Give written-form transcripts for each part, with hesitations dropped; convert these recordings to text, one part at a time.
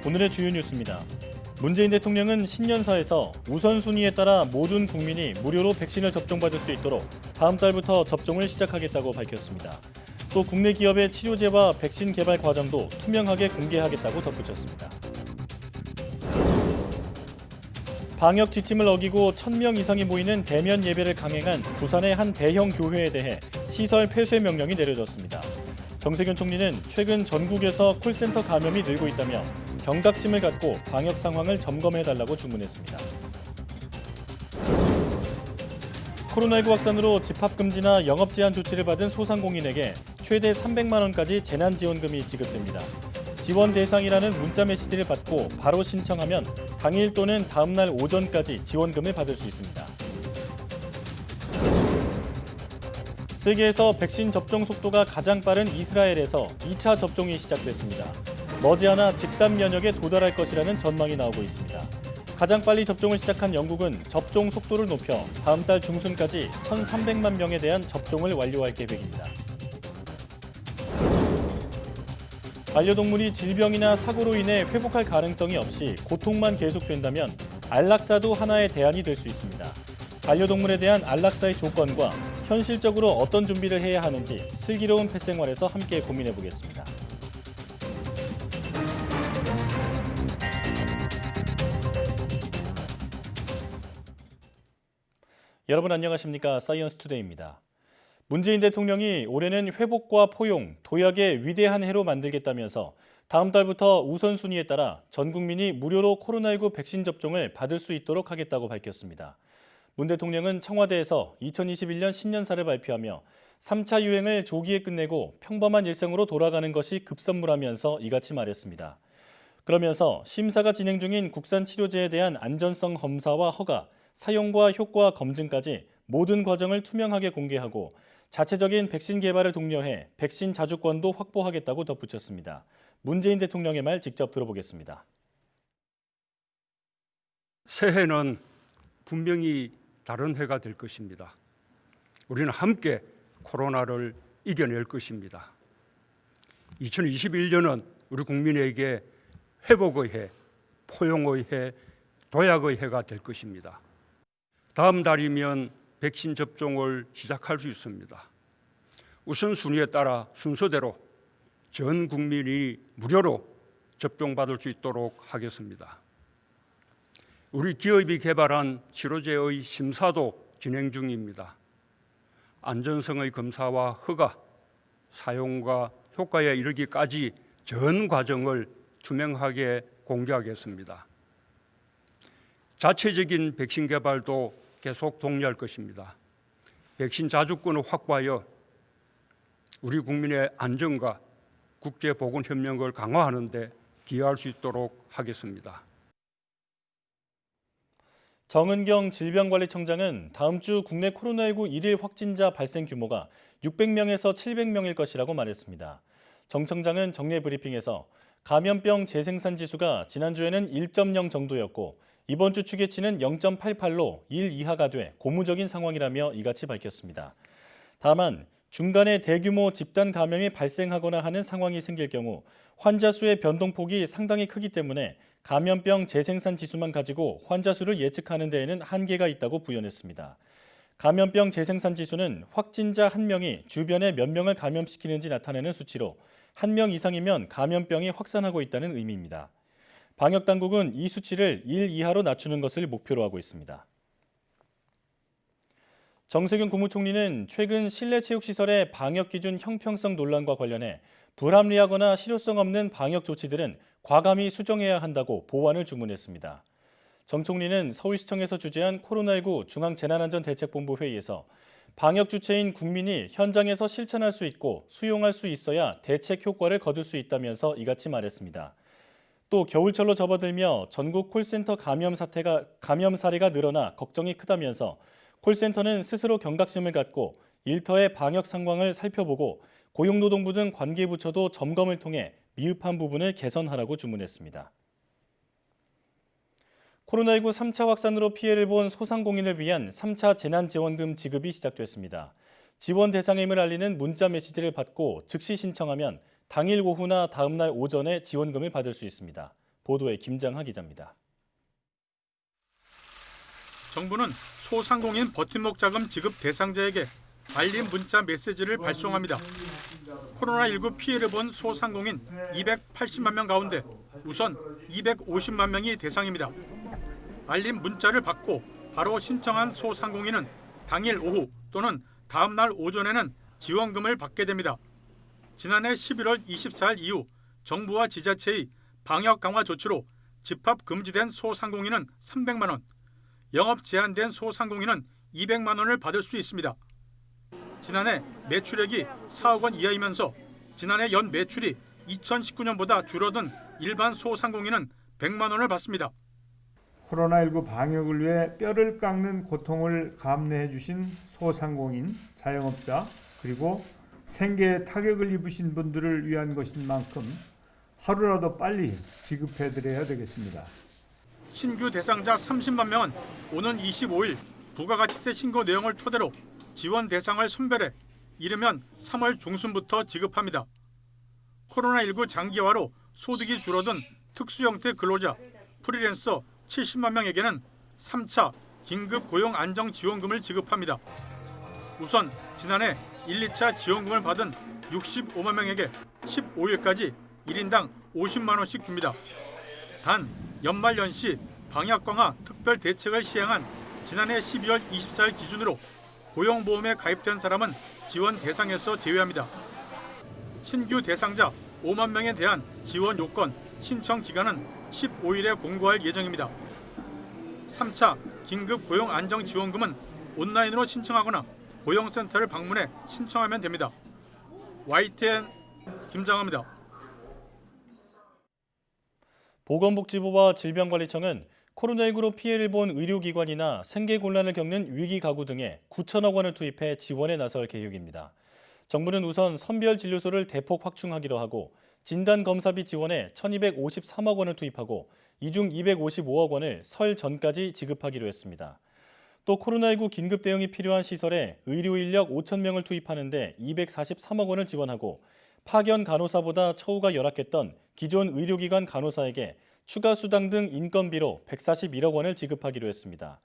오늘의 주요 뉴스입니다. 문재인 대통령은 신년사에서 우선순위에 따라 모든 국민이 무료로 백신을 접종받을 수 있도록 다음 달부터 접종을 시작하겠다고 밝혔습니다. 또 국내 기업의 치료제와 백신 개발 과정도 투명하게 공개하겠다고 덧붙였습니다. 방역 지침을 어기고 1,000명 이상이 모이는 대면 예배를 강행한 부산의 한 대형 교회에 대해 시설 폐쇄 명령이 내려졌습니다. 정세균 총리는 최근 전국에서 콜센터 감염이 늘고 있다며 경각심을 갖고 방역 상황을 점검해달라고 주문했습니다. 코로나19 확산으로 집합금지나 영업제한 조치를 받은 소상공인에게 최대 300만 원까지 재난지원금이 지급됩니다. 지원 대상이라는 문자 메시지를 받고 바로 신청하면 당일 또는 다음 날 오전까지 지원금을 받을 수 있습니다. 세계에서 백신 접종 속도가 가장 빠른 이스라엘에서 2차 접종이 시작됐습니다. 머지않아 집단 면역에 도달할 것이라는 전망이 나오고 있습니다. 가장 빨리 접종을 시작한 영국은 접종 속도를 높여 다음 달 중순까지 1,300만 명에 대한 접종을 완료할 계획입니다. 반려동물이 질병이나 사고로 인해 회복할 가능성이 없이 고통만 계속된다면 안락사도 하나의 대안이 될 수 있습니다. 반려동물에 대한 안락사의 조건과 현실적으로 어떤 준비를 해야 하는지 슬기로운 펫생활에서 함께 고민해 보겠습니다. 여러분 안녕하십니까? 사이언스 투데이입니다. 문재인 대통령이 올해는 회복과 포용, 도약의 위대한 해로 만들겠다면서 다음 달부터 우선순위에 따라 전 국민이 무료로 코로나19 백신 접종을 받을 수 있도록 하겠다고 밝혔습니다. 문 대통령은 청와대에서 2021년 신년사를 발표하며 3차 유행을 조기에 끝내고 평범한 일상으로 돌아가는 것이 급선무라면서 이같이 말했습니다. 그러면서 심사가 진행 중인 국산 치료제에 대한 안전성 검사와 허가, 사용과 효과 검증까지 모든 과정을 투명하게 공개하고 자체적인 백신 개발을 독려해 백신 자주권도 확보하겠다고 덧붙였습니다. 문재인 대통령의 말 직접 들어보겠습니다. 새해는 분명히 다른 해가 될 것입니다. 우리는 함께 코로나를 이겨낼 것입니다. 2021년은 우리 국민에게 회복의 해, 포용의 해, 도약의 해가 될 것입니다. 다음 달이면 백신 접종을 시작할 수 있습니다. 우선순위에 따라 순서대로 전 국민이 무료로 접종받을 수 있도록 하겠습니다. 우리 기업이 개발한 치료제의 심사도 진행 중입니다. 안전성의 검사와 허가, 사용과 효과에 이르기까지 전 과정을 투명하게 공개하겠습니다. 자체적인 백신 개발도 계속 독려할 것입니다. 백신 자주권을 확보하여 우리 국민의 안전과 국제보건협력을 강화하는 데 기여할 수 있도록 하겠습니다. 정은경 질병관리청장은 다음 주 국내 코로나19 일일 확진자 발생 규모가 600명에서 700명일 것이라고 말했습니다. 정 청장은 정례 브리핑에서 감염병 재생산 지수가 지난주에는 1.0 정도였고 이번 주 추계치는 0.88로 1 이하가 돼 고무적인 상황이라며 이같이 밝혔습니다. 다만 중간에 대규모 집단 감염이 발생하거나 하는 상황이 생길 경우 환자 수의 변동폭이 상당히 크기 때문에 감염병 재생산 지수만 가지고 환자 수를 예측하는 데에는 한계가 있다고 부연했습니다. 감염병 재생산 지수는 확진자 1명이 주변에 몇 명을 감염시키는지 나타내는 수치로 1명 이상이면 감염병이 확산하고 있다는 의미입니다. 방역당국은 이 수치를 1 이하로 낮추는 것을 목표로 하고 있습니다. 정세균 국무총리는 최근 실내체육시설의 방역기준 형평성 논란과 관련해 불합리하거나 실효성 없는 방역 조치들은 과감히 수정해야 한다고 보완을 주문했습니다. 정 총리는 서울시청에서 주재한 코로나19 중앙재난안전대책본부 회의에서 방역 주체인 국민이 현장에서 실천할 수 있고 수용할 수 있어야 대책 효과를 거둘 수 있다면서 이같이 말했습니다. 또 겨울철로 접어들며 전국 콜센터 감염 사례가 늘어나 걱정이 크다면서 콜센터는 스스로 경각심을 갖고 일터의 방역 상황을 살펴보고 고용노동부 등 관계부처도 점검을 통해 미흡한 부분을 개선하라고 주문했습니다. 코로나19 3차 확산으로 피해를 본 소상공인을 위한 3차 재난지원금 지급이 시작됐습니다. 지원 대상임을 알리는 문자 메시지를 받고 즉시 신청하면 당일 오후나 다음 날 오전에 지원금을 받을 수 있습니다. 보도에 김장하 기자입니다. 정부는 소상공인 버팀목 자금 지급 대상자에게 알림 문자 메시지를 발송합니다. 코로나19 피해를 본 소상공인 280만 명 가운데 우선 250만 명이 대상입니다. 알림 문자를 받고 바로 신청한 소상공인은 당일 오후 또는 다음 날 오전에는 지원금을 받게 됩니다. 지난해 11월 24일 이후 정부와 지자체의 방역 강화 조치로 집합 금지된 소상공인은 300만 원, 영업 제한된 소상공인은 200만 원을 받을 수 있습니다. 지난해 매출액이 4억 원 이하이면서 지난해 연 매출이 2019년보다 줄어든 일반 소상공인은 100만 원을 받습니다. 코로나19 방역을 위해 뼈를 깎는 고통을 감내해 주신 소상공인, 자영업자, 그리고 생계에 타격을 입으신 분들을 위한 것인 만큼 하루라도 빨리 지급해드려야 되겠습니다. 신규 대상자 30만 명은 오는 25일 부가가치세 신고 내용을 토대로 지원 대상을 선별해 이르면 3월 중순부터 지급합니다. 코로나19 장기화로 소득이 줄어든 특수형태 근로자, 프리랜서 70만 명에게는 3차 긴급 고용 안정 지원금을 지급합니다. 우선 지난해 1, 2차 지원금을 받은 65만 명에게 15일까지 1인당 50만 원씩 줍니다. 단 연말 연시 방역 강화 특별 대책을 시행한 지난해 12월 24일 기준으로 고용보험에 가입된 사람은 지원 대상에서 제외합니다. 신규 대상자 5만 명에 대한 지원 요건 신청 기간은 15일에 공고할 예정입니다. 3차 긴급 고용 안정 지원금은 온라인으로 신청하거나 고용센터를 방문해 신청하면 됩니다. YTN 김장하입니다. 보건복지부와 질병관리청은 코로나19로 피해를 본 의료기관이나 생계 곤란을 겪는 위기 가구 등에 9천억 원을 투입해 지원에 나설 계획입니다. 정부는 우선 선별진료소를 대폭 확충하기로 하고 진단검사비 지원에 1,253억 원을 투입하고 이 중 255억 원을 설 전까지 지급하기로 했습니다. 또 코로나19 긴급 대응이 필요한 시설에 의료 인력 5천 명을 투입하는 데 243억 원을 지원하고 파견 간호사보다 처우가 열악했던 기존 의료기관 간호사에게 추가 수당 등 인건비로 141억 원을 지급하기로 했습니다.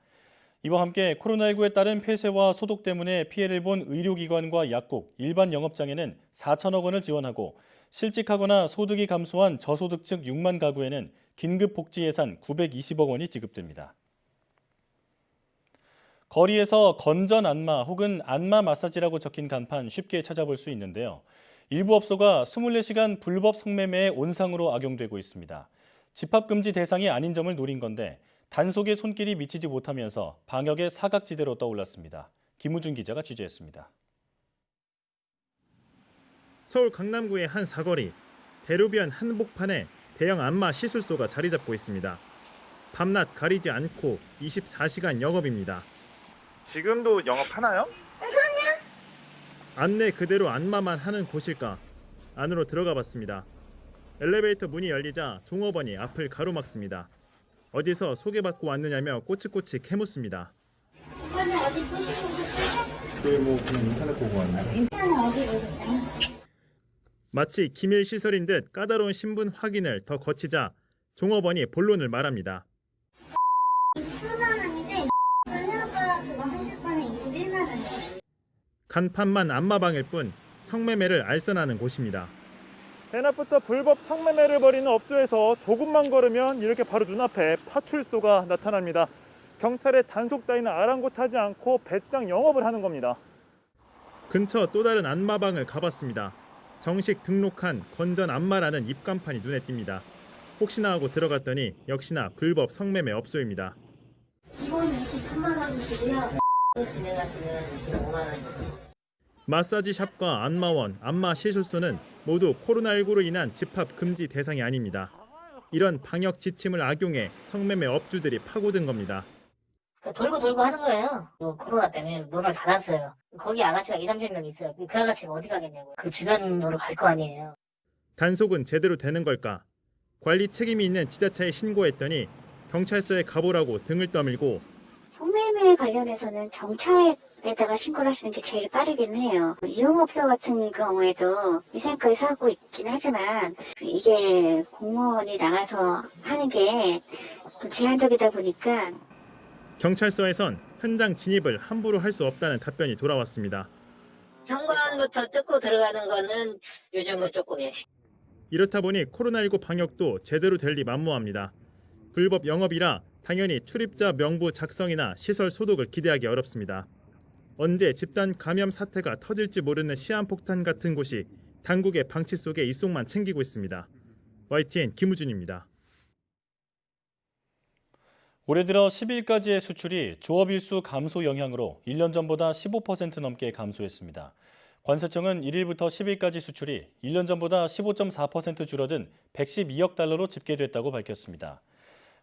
이와 함께 코로나19에 따른 폐쇄와 소독 때문에 피해를 본 의료기관과 약국, 일반 영업장에는 4천억 원을 지원하고 실직하거나 소득이 감소한 저소득층 6만 가구에는 긴급 복지 예산 920억 원이 지급됩니다. 거리에서 건전 안마 혹은 안마 마사지라고 적힌 간판 쉽게 찾아볼 수 있는데요. 일부 업소가 24시간 불법 성매매의 온상으로 악용되고 있습니다. 집합금지 대상이 아닌 점을 노린 건데 단속에 손길이 미치지 못하면서 방역의 사각지대로 떠올랐습니다. 김우준 기자가 취재했습니다. 서울 강남구의 한 사거리, 대로변 한복판에 대형 안마 시술소가 자리 잡고 있습니다. 밤낮 가리지 않고 24시간 영업입니다. 지금도 영업하나요? 안내 그대로 안마만 하는 곳일까? 안으로 들어가 봤습니다. 엘리베이터 문이 열리자 종업원이 앞을 가로막습니다. 어디서 소개받고 왔느냐며 꼬치꼬치 캐묻습니다. 인터넷 어디 보셨어요? 뭐 그냥 인터넷 보고 왔나요? 인터넷 어디 보셨어요? 마치 기밀 시설인 듯 까다로운 신분 확인을 더 거치자 종업원이 본론을 말합니다. 24만 원인데 전화가 그거 하실 거는 21만 원이에요. 간판만 안마방일 뿐 성매매를 알선하는 곳입니다. 대낮부터 불법 성매매를 벌이는 업소에서 조금만 걸으면 이렇게 바로 눈앞에 파출소가 나타납니다. 경찰의 단속 따위는 아랑곳하지 않고 배짱 영업을 하는 겁니다. 근처 또 다른 안마방을 가봤습니다. 정식 등록한 건전 안마라는 입간판이 눈에 띕니다. 혹시나 하고 들어갔더니 역시나 불법 성매매 업소입니다. 기본 23만 원이시고요. 진행하시면 25만 원이고요. 마사지 샵과 안마원, 안마 시술소는 모두 코로나19로 인한 집합 금지 대상이 아닙니다. 이런 방역 지침을 악용해 성매매 업주들이 파고든 겁니다. 돌고 하는 거예요. 코로나 때문에 문을 닫았어요. 거기 아가씨가 2-30명 있어요. 그 아가씨가 어디 가겠냐고요. 그 주변으로 갈 거 아니에요. 단속은 제대로 되는 걸까? 관리 책임이 있는 지자체에 신고했더니 경찰서에 가보라고 등을 떠밀고 성매매 관련해서는 경찰 에다가 신고를 하시는 게 제일 빠르긴 해요. 유흥업소 같은 경우에도 위생까지 하고 있긴 하지만 이게 공무원이 나가서 하는 게 좀 제한적이다 보니까 경찰서에선 현장 진입을 함부로 할 수 없다는 답변이 돌아왔습니다. 현관부터 뜯고 들어가는 거는 요즘은 조금이에요. 이렇다 보니 코로나19 방역도 제대로 될 리 만무합니다. 불법 영업이라 당연히 출입자 명부 작성이나 시설 소독을 기대하기 어렵습니다. 언제 집단 감염 사태가 터질지 모르는 시한폭탄 같은 곳이 당국의 방치 속에 이속만 챙기고 있습니다. YTN 김우준입니다. 올해 들어 10일까지의 수출이 조업일수 감소 영향으로 1년 전보다 15% 넘게 감소했습니다. 관세청은 1일부터 10일까지 수출이 1년 전보다 15.4% 줄어든 112억 달러로 집계됐다고 밝혔습니다.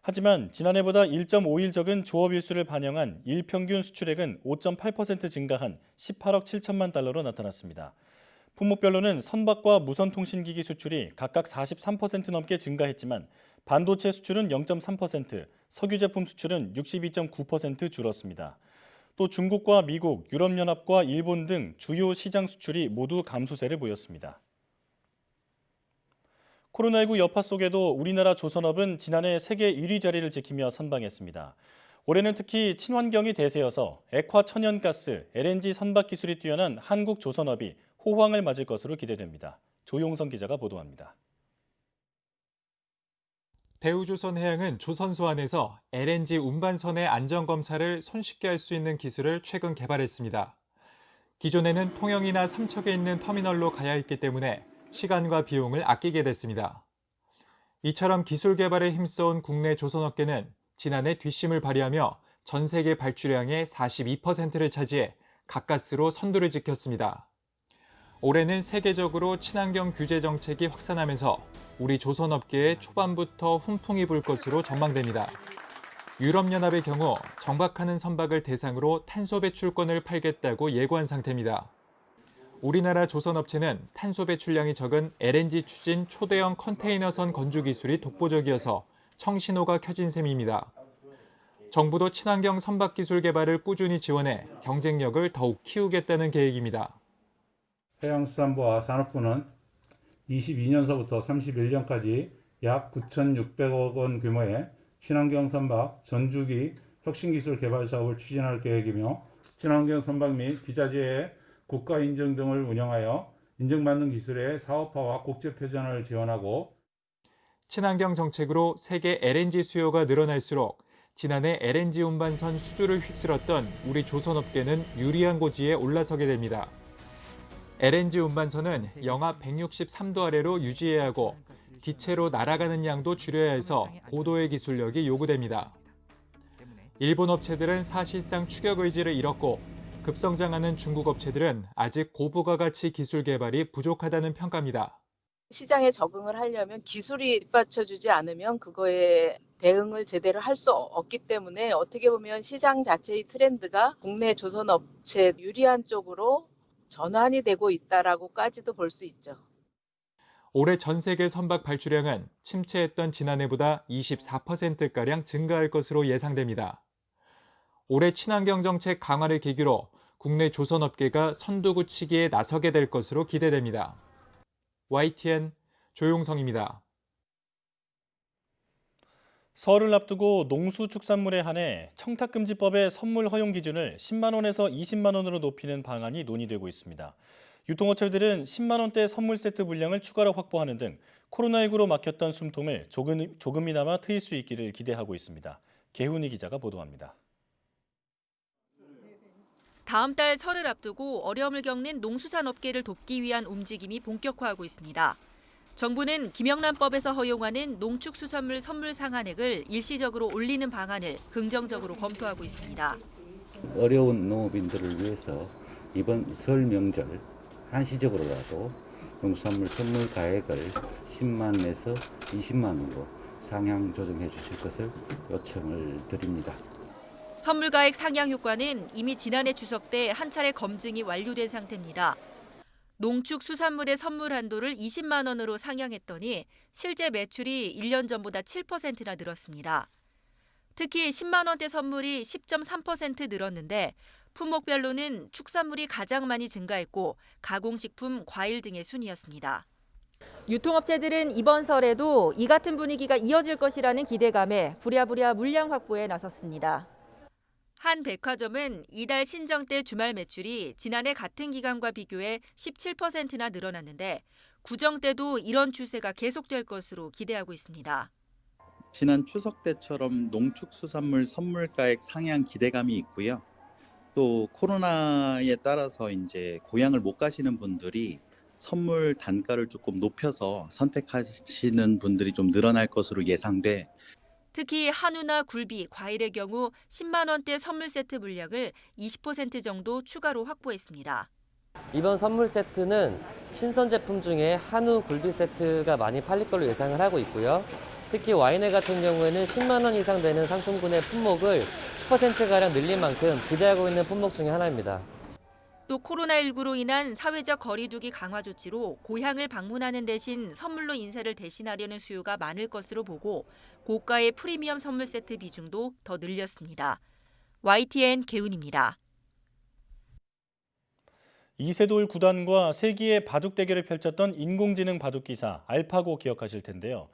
하지만 지난해보다 1.5일 적은 조업일수를 반영한 일평균 수출액은 5.8% 증가한 18억 7천만 달러로 나타났습니다. 품목별로는 선박과 무선통신기기 수출이 각각 43% 넘게 증가했지만 반도체 수출은 0.3%, 석유 제품 수출은 62.9% 줄었습니다. 또 중국과 미국, 유럽연합과 일본 등 주요 시장 수출이 모두 감소세를 보였습니다. 코로나19 여파 속에도 우리나라 조선업은 지난해 세계 1위 자리를 지키며 선방했습니다. 올해는 특히 친환경이 대세여서 액화 천연가스, LNG 선박 기술이 뛰어난 한국 조선업이 호황을 맞을 것으로 기대됩니다. 조용성 기자가 보도합니다. 대우조선해양은 조선소 안에서 LNG 운반선의 안전검사를 손쉽게 할 수 있는 기술을 최근 개발했습니다. 기존에는 통영이나 삼척에 있는 터미널로 가야 했기 때문에 시간과 비용을 아끼게 됐습니다. 이처럼 기술 개발에 힘써온 국내 조선업계는 지난해 뒷심을 발휘하며 전 세계 발주량의 42%를 차지해 가까스로 선두를 지켰습니다. 올해는 세계적으로 친환경 규제 정책이 확산하면서 우리 조선업계에 초반부터 훈풍이 불 것으로 전망됩니다. 유럽연합의 경우 정박하는 선박을 대상으로 탄소 배출권을 팔겠다고 예고한 상태입니다. 우리나라 조선업체는 탄소 배출량이 적은 LNG 추진 초대형 컨테이너선 건조 기술이 독보적이어서 청신호가 켜진 셈입니다. 정부도 친환경 선박 기술 개발을 꾸준히 지원해 경쟁력을 더욱 키우겠다는 계획입니다. 해양수산부와 산업부는 22년서부터 31년까지 약 9,600억 원 규모의 친환경 선박 전주기 혁신기술 개발 사업을 추진할 계획이며 친환경 선박 및 비자재의 국가 인증 등을 운영하여 인증받는 기술의 사업화와 국제 표준화를 지원하고 친환경 정책으로 세계 LNG 수요가 늘어날수록 지난해 LNG 운반선 수주를 휩쓸었던 우리 조선업계는 유리한 고지에 올라서게 됩니다. LNG 운반선은 영하 163도 아래로 유지해야 하고 기체로 날아가는 양도 줄여야 해서 고도의 기술력이 요구됩니다. 일본 업체들은 사실상 추격 의지를 잃었고 급성장하는 중국 업체들은 아직 고부가 가치 기술 개발이 부족하다는 평가입니다. 시장에 적응을 하려면 기술이 뒷받쳐주지 않으면 그거에 대응을 제대로 할 수 없기 때문에 어떻게 보면 시장 자체의 트렌드가 국내 조선업체 유리한 쪽으로 전환이 되고 있다라고까지도 볼 수 있죠. 올해 전 세계 선박 발주량은 침체했던 지난해보다 24%가량 증가할 것으로 예상됩니다. 올해 친환경 정책 강화를 계기로 국내 조선업계가 선두구치기에 나서게 될 것으로 기대됩니다. YTN 조용성입니다. 설을 앞두고 농수축산물에 한해 청탁금지법의 선물 허용 기준을 10만 원에서 20만 원으로 높이는 방안이 논의되고 있습니다. 유통업체들은 10만 원대 선물 세트 분량을 추가로 확보하는 등 코로나19로 막혔던 숨통을 조금이나마 트일 수 있기를 기대하고 있습니다. 개훈이 기자가 보도합니다. 다음 달 설을 앞두고 어려움을 겪는 농수산업계를 돕기 위한 움직임이 본격화하고 있습니다. 정부는 김영란법에서 허용하는 농축수산물 선물 상한액을 일시적으로 올리는 방안을 긍정적으로 검토하고 있습니다. 어려운 농업인들을 위해서 이번 설 명절 한시적으로라도 농수산물 선물 가액을 10만 원에서 20만 원으로 상향 조정해 주실 것을 요청을 드립니다. 선물 가액 상향 효과는 이미 지난해 추석 때 한 차례 검증이 완료된 상태입니다. 농축수산물의 선물 한도를 20만 원으로 상향했더니 실제 매출이 1년 전보다 7%나 늘었습니다. 특히 10만 원대 선물이 10.3% 늘었는데 품목별로는 축산물이 가장 많이 증가했고 가공식품, 과일 등의 순이었습니다. 유통업체들은 이번 설에도 이 같은 분위기가 이어질 것이라는 기대감에 부랴부랴 물량 확보에 나섰습니다. 한 백화점은 이달 신정 때 주말 매출이 지난해 같은 기간과 비교해 17%나 늘어났는데 구정 때도 이런 추세가 계속될 것으로 기대하고 있습니다. 지난 추석 때처럼 농축수산물 선물가액 상향 기대감이 있고요. 또 코로나에 따라서 이제 고향을 못 가시는 분들이 선물 단가를 조금 높여서 선택하시는 분들이 좀 늘어날 것으로 예상돼. 특히 한우나 굴비, 과일의 경우 10만 원대 선물 세트 물량을 20% 정도 추가로 확보했습니다. 이번 선물 세트는 신선 제품 중에 한우, 굴비 세트가 많이 팔릴 걸로 예상을 하고 있고요. 특히 와인회 같은 경우에는 10만 원 이상 되는 상품군의 품목을 10%가량 늘린 만큼 기대하고 있는 품목 중에 하나입니다. 또 코로나19로 인한 사회적 거리두기 강화 조치로 고향을 방문하는 대신 선물로 인사를 대신하려는 수요가 많을 것으로 보고 고가의 프리미엄 선물 세트 비중도 더 늘렸습니다. YTN 개훈입니다. 이세돌 구단과 세기의 바둑 대결을 펼쳤던 인공지능 바둑 기사 알파고 기억하실 텐데요.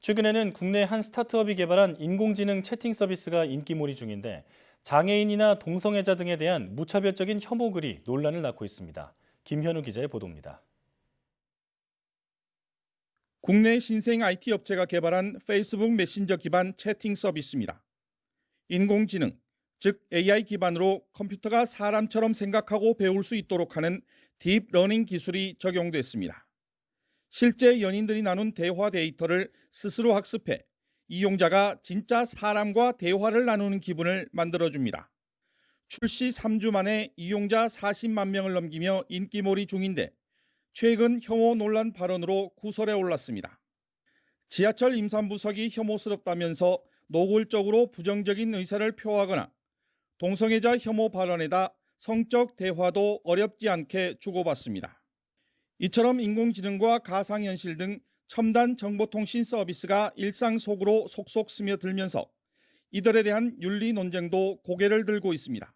최근에는 국내 한 스타트업이 개발한 인공지능 채팅 서비스가 인기몰이 중인데 장애인이나 동성애자 등에 대한 무차별적인 혐오글이 논란을 낳고 있습니다. 김현우 기자의 보도입니다. 국내 신생 IT 업체가 개발한 페이스북 메신저 기반 채팅 서비스입니다. 인공지능, 즉 AI 기반으로 컴퓨터가 사람처럼 생각하고 배울 수 있도록 하는 딥러닝 기술이 적용됐습니다. 실제 연인들이 나눈 대화 데이터를 스스로 학습해 이용자가 진짜 사람과 대화를 나누는 기분을 만들어줍니다. 출시 3주 만에 이용자 40만 명을 넘기며 인기몰이 중인데 최근 혐오 논란 발언으로 구설에 올랐습니다. 지하철 임산부석이 혐오스럽다면서 노골적으로 부정적인 의사를 표하거나 동성애자 혐오 발언에다 성적 대화도 어렵지 않게 주고받습니다. 이처럼 인공지능과 가상현실 등 첨단 정보통신 서비스가 일상 속으로 속속 스며들면서 이들에 대한 윤리 논쟁도 고개를 들고 있습니다.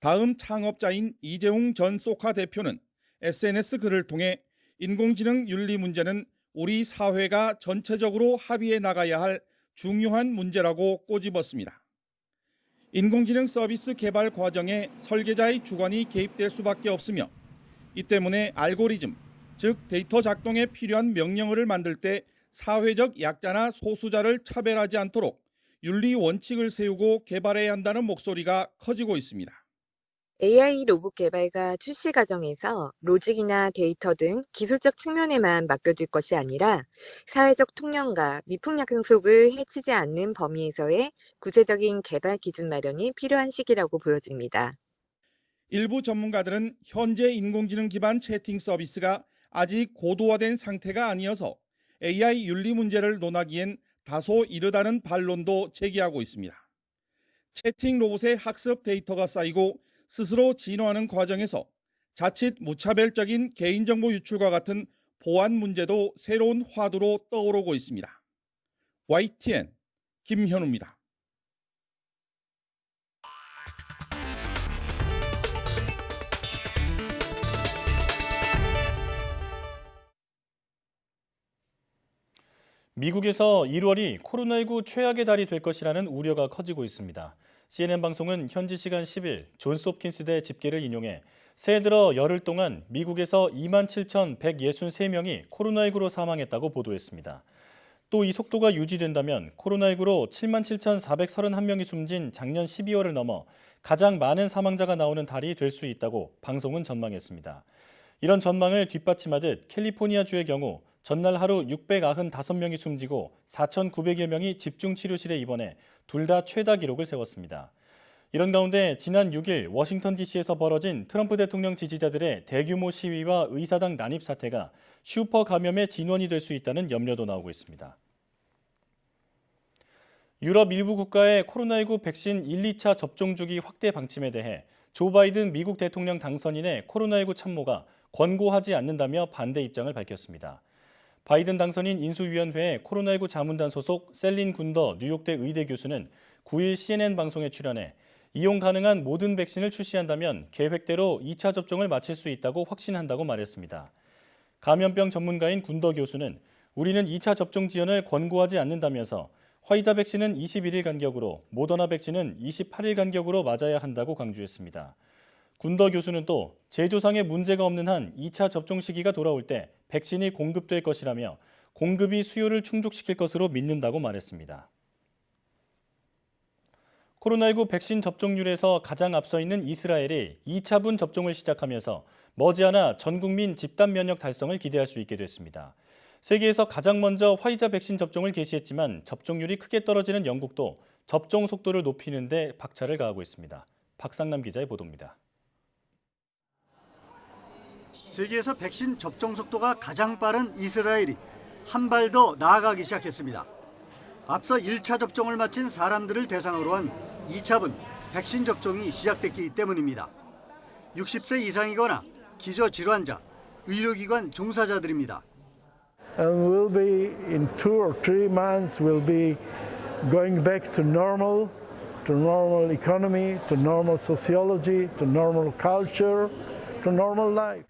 다음 창업자인 이재웅 전 소카 대표는 SNS 글을 통해 인공지능 윤리 문제는 우리 사회가 전체적으로 합의해 나가야 할 중요한 문제라고 꼬집었습니다. 인공지능 서비스 개발 과정에 설계자의 주관이 개입될 수밖에 없으며 이 때문에 알고리즘, 즉 데이터 작동에 필요한 명령어를 만들 때 사회적 약자나 소수자를 차별하지 않도록 윤리 원칙을 세우고 개발해야 한다는 목소리가 커지고 있습니다. AI 로봇 개발과 출시 과정에서 로직이나 데이터 등 기술적 측면에만 맡겨둘 것이 아니라 사회적 통념과 미풍 약속을 해치지 않는 범위에서의 구체적인 개발 기준 마련이 필요한 시기라고 보여집니다. 일부 전문가들은 현재 인공지능 기반 채팅 서비스가 아직 고도화된 상태가 아니어서 AI 윤리 문제를 논하기엔 다소 이르다는 반론도 제기하고 있습니다. 채팅 로봇의 학습 데이터가 쌓이고 스스로 진화하는 과정에서 자칫 무차별적인 개인정보 유출과 같은 보안 문제도 새로운 화두로 떠오르고 있습니다. YTN 김현우입니다. 미국에서 1월이 코로나19 최악의 달이 될 것이라는 우려가 커지고 있습니다. CNN 방송은 현지 시간 10일 존스 홉킨스대 집계를 인용해 새해 들어 열흘 동안 미국에서 27,163명이 코로나19로 사망했다고 보도했습니다. 또 이 속도가 유지된다면 코로나19로 77,431명이 숨진 작년 12월을 넘어 가장 많은 사망자가 나오는 달이 될 수 있다고 방송은 전망했습니다. 이런 전망을 뒷받침하듯 캘리포니아주의 경우 전날 하루 695명이 숨지고 4,900여 명이 집중치료실에 입원해 둘 다 최다 기록을 세웠습니다. 이런 가운데 지난 6일 워싱턴 DC에서 벌어진 트럼프 대통령 지지자들의 대규모 시위와 의사당 난입 사태가 슈퍼 감염의 진원이 될 수 있다는 염려도 나오고 있습니다. 유럽 일부 국가의 코로나19 백신 1, 2차 접종 주기 확대 방침에 대해 조 바이든 미국 대통령 당선인의 코로나19 참모가 권고하지 않는다며 반대 입장을 밝혔습니다. 바이든 당선인 인수위원회의 코로나19 자문단 소속 셀린 군더 뉴욕대 의대 교수는 9일 CNN 방송에 출연해 이용 가능한 모든 백신을 출시한다면 계획대로 2차 접종을 마칠 수 있다고 확신한다고 말했습니다. 감염병 전문가인 군더 교수는 우리는 2차 접종 지연을 권고하지 않는다면서 화이자 백신은 21일 간격으로, 모더나 백신은 28일 간격으로 맞아야 한다고 강조했습니다. 군더 교수는 또 제조상에 문제가 없는 한 2차 접종 시기가 돌아올 때 백신이 공급될 것이라며 공급이 수요를 충족시킬 것으로 믿는다고 말했습니다. 코로나19 백신 접종률에서 가장 앞서 있는 이스라엘이 2차분 접종을 시작하면서 머지않아 전 국민 집단 면역 달성을 기대할 수 있게 됐습니다. 세계에서 가장 먼저 화이자 백신 접종을 개시했지만 접종률이 크게 떨어지는 영국도 접종 속도를 높이는 데 박차를 가하고 있습니다. 박상남 기자의 보도입니다. 세계에서 백신 접종 속도가 가장 빠른 이스라엘이 한 발 더 나아가기 시작했습니다. 앞서 1차 접종을 마친 사람들을 대상으로 한 2차분 백신 접종이 시작됐기 때문입니다. 60세 이상이거나 기저질환자, 의료기관 종사자들입니다. And we'll be in 2 or 3 months we'll be going back to normal economy, to normal sociology, to normal culture, to normal life.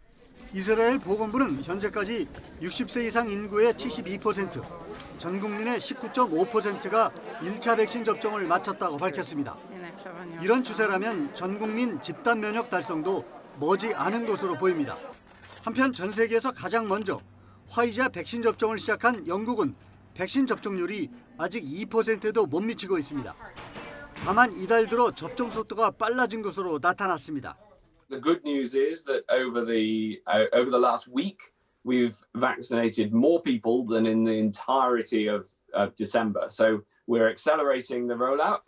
이스라엘 보건부는 현재까지 60세 이상 인구의 72%, 전 국민의 19.5%가 1차 백신 접종을 마쳤다고 밝혔습니다. 이런 추세라면 전 국민 집단 면역 달성도 머지 않은 것으로 보입니다. 한편 전 세계에서 가장 먼저 화이자 백신 접종을 시작한 영국은 백신 접종률이 아직 2%도 못 미치고 있습니다. 다만 이달 들어 접종 속도가 빨라진 것으로 나타났습니다. The good news is that over the last week, we've vaccinated more people than in the entirety of December. So we're accelerating the rollout.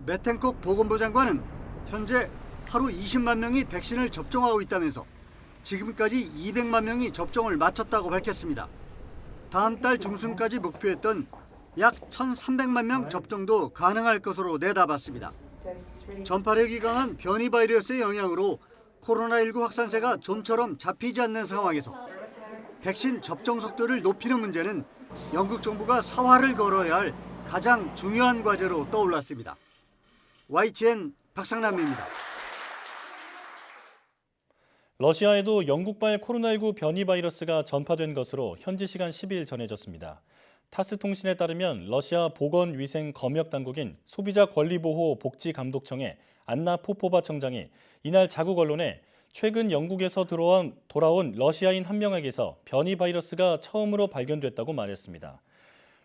메텐콕 보건부 장관은 현재 하루 20만 명이 백신을 접종하고 있다면서 지금까지 200만 명이 접종을 마쳤다고 밝혔습니다. 다음 달 중순까지 목표했던 약 1,300만 명 접종도 가능할 것으로 내다봤습니다. 전파력이 강한 변이 바이러스의 영향으로 코로나19 확산세가 좀처럼 잡히지 않는 상황에서 백신 접종 속도를 높이는 문제는 영국 정부가 사활을 걸어야 할 가장 중요한 과제로 떠올랐습니다. YTN 박상남입니다. 러시아에도 영국발 코로나19 변이 바이러스가 전파된 것으로 현지 시간 10일 전해졌습니다. 타스 통신에 따르면 러시아 보건위생검역당국인 소비자권리보호복지감독청의 안나 포포바 청장이 이날 자국 언론에 최근 영국에서 돌아온 러시아인 한 명에게서 변이 바이러스가 처음으로 발견됐다고 말했습니다.